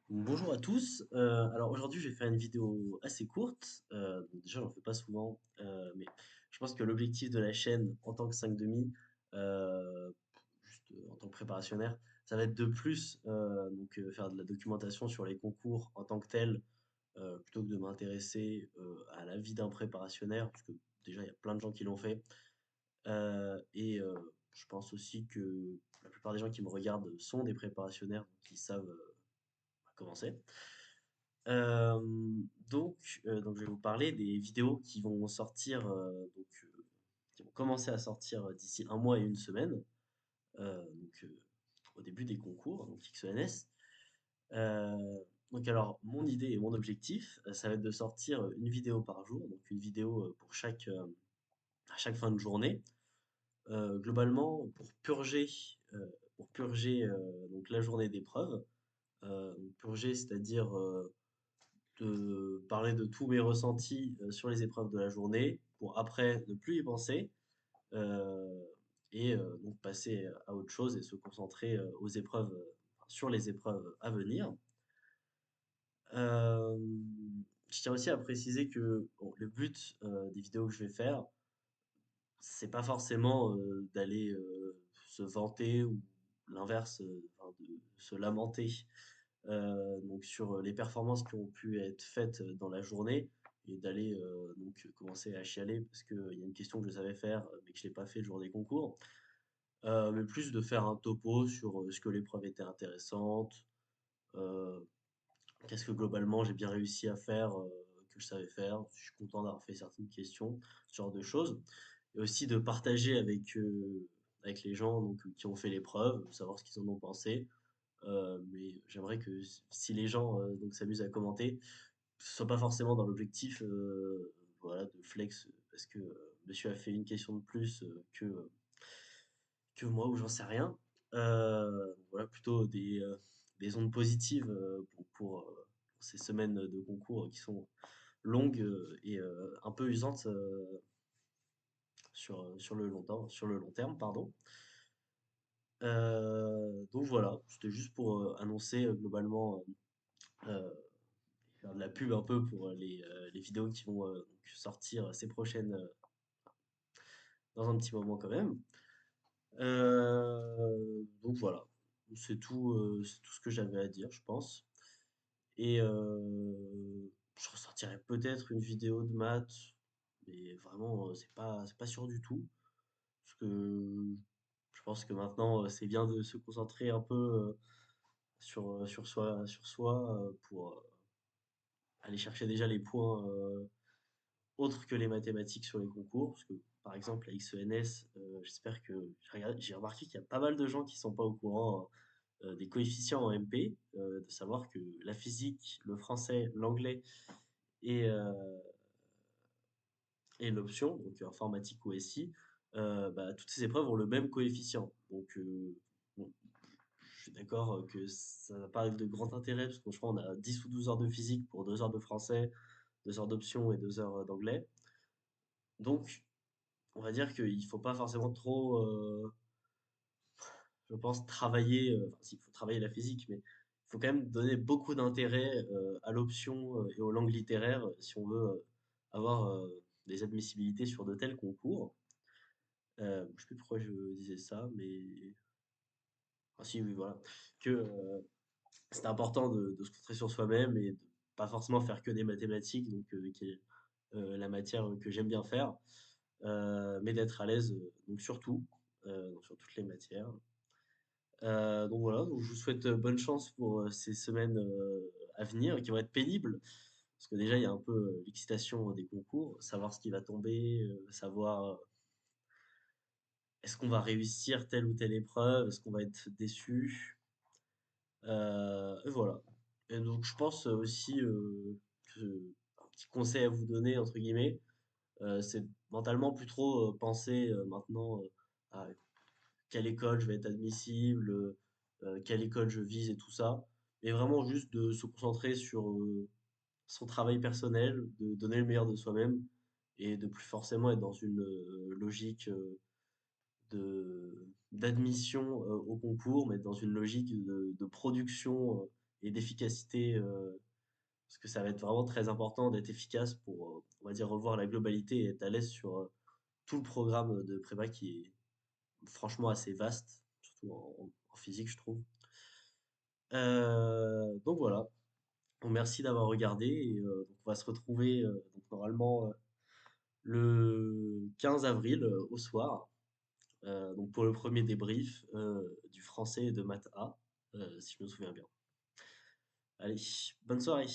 Bonjour à tous. Alors aujourd'hui, je vais faire une vidéo assez courte. Donc déjà, j'en fais pas souvent, mais je pense que l'objectif de la chaîne en tant que 5 demi, euh, juste en tant que préparationnaire, ça va être de plus faire de la documentation sur les concours en tant que tel, plutôt que de m'intéresser à la vie d'un préparationnaire, parce que déjà, il y a plein de gens qui l'ont fait. Je pense aussi que la plupart des gens qui me regardent sont des préparationnaires, donc ils savent comment c'est. Euh, donc, je vais vous parler des vidéos qui vont sortir, qui vont commencer à sortir d'ici un mois et une semaine, au début des concours, donc XENS. Alors, mon idée et mon objectif, ça va être de sortir une vidéo par jour, donc une vidéo pour à chaque fin de journée, globalement pour purger donc la journée d'épreuve. Purger, c'est-à-dire de parler de tous mes ressentis sur les épreuves de la journée pour après ne plus y penser euh, donc passer à autre chose et se concentrer sur les épreuves à venir. Euh, je tiens aussi à préciser que bon, le but des vidéos que je vais faire, c'est pas forcément d'aller se vanter ou l'inverse, enfin, de se lamenter donc sur les performances qui ont pu être faites dans la journée et d'aller commencer à chialer parce qu'il y a une question que je savais faire mais que je l'ai pas fait le jour des concours. Mais plus de faire un topo sur ce que l'épreuve était intéressante, euh, qu'est-ce que globalement j'ai bien réussi à faire, que je savais faire, si je suis content d'avoir fait certaines questions, ce genre de choses. Et aussi de partager avec les gens qui ont fait l'épreuve, savoir ce qu'ils en ont pensé. Mais j'aimerais que si les gens s'amusent à commenter, ce soit pas forcément dans l'objectif voilà, de flex parce que monsieur a fait une question de plus que moi ou j'en sais rien. Voilà, plutôt des ondes positives pour ces semaines de concours qui sont longues et un peu usantes sur le long terme, pardon. Donc voilà, c'était juste pour annoncer globalement faire de la pub un peu pour les vidéos qui vont sortir ces prochaines dans un petit moment quand même. Donc voilà, c'est tout ce que j'avais à dire, je pense. Et je ressortirai peut-être une vidéo de maths, mais vraiment, c'est pas sûr du tout. Parce que je pense que maintenant, c'est bien de se concentrer un peu sur soi pour aller chercher déjà les points autres que les mathématiques sur les concours. Parce que, par exemple, à XENS, j'espère que j'ai remarqué qu'il y a pas mal de gens qui sont pas au courant des coefficients en MP, de savoir que la physique, le français, l'anglais et, euh, et l'option, donc informatique ou SI, toutes ces épreuves ont le même coefficient. Donc, bon, je suis d'accord que ça n'a pas de grand intérêt, parce que je crois qu'on a 10 ou 12 heures de physique pour 2 heures de français, 2 heures d'option et 2 heures d'anglais. Donc, on va dire qu'il faut pas forcément trop, je pense, travailler, enfin, si, il faut travailler la physique, mais il faut quand même donner beaucoup d'intérêt à l'option et aux langues littéraires si on veut avoir des admissibilités sur de tels concours. Je sais plus pourquoi je disais ça, mais ah si, oui, voilà, que c'est important de se concentrer sur soi-même et de pas forcément faire que des mathématiques, qui est la matière que j'aime bien faire, mais d'être à l'aise donc surtout donc sur toutes les matières. Donc voilà, donc je vous souhaite bonne chance pour ces semaines à venir qui vont être pénibles. Parce que déjà, il y a un peu l'excitation des concours, savoir ce qui va tomber, savoir est-ce qu'on va réussir telle ou telle épreuve, est-ce qu'on va être déçu. Et voilà. Et donc je pense aussi que un petit conseil à vous donner, entre guillemets, c'est mentalement plus trop penser maintenant à quelle école je vais être admissible, quelle école je vise et tout ça. Mais vraiment juste de se concentrer sur son travail personnel, de donner le meilleur de soi-même et de plus forcément être dans une logique d'admission au concours, mais être dans une logique de production et d'efficacité, parce que ça va être vraiment très important d'être efficace pour, on va dire, revoir la globalité et être à l'aise sur tout le programme de prépa qui est franchement assez vaste, surtout en physique, je trouve. Donc voilà. Bon, merci d'avoir regardé et donc on va se retrouver donc normalement le 15 avril au soir, donc pour le premier débrief du français et de maths A, si je me souviens bien. Allez, bonne soirée.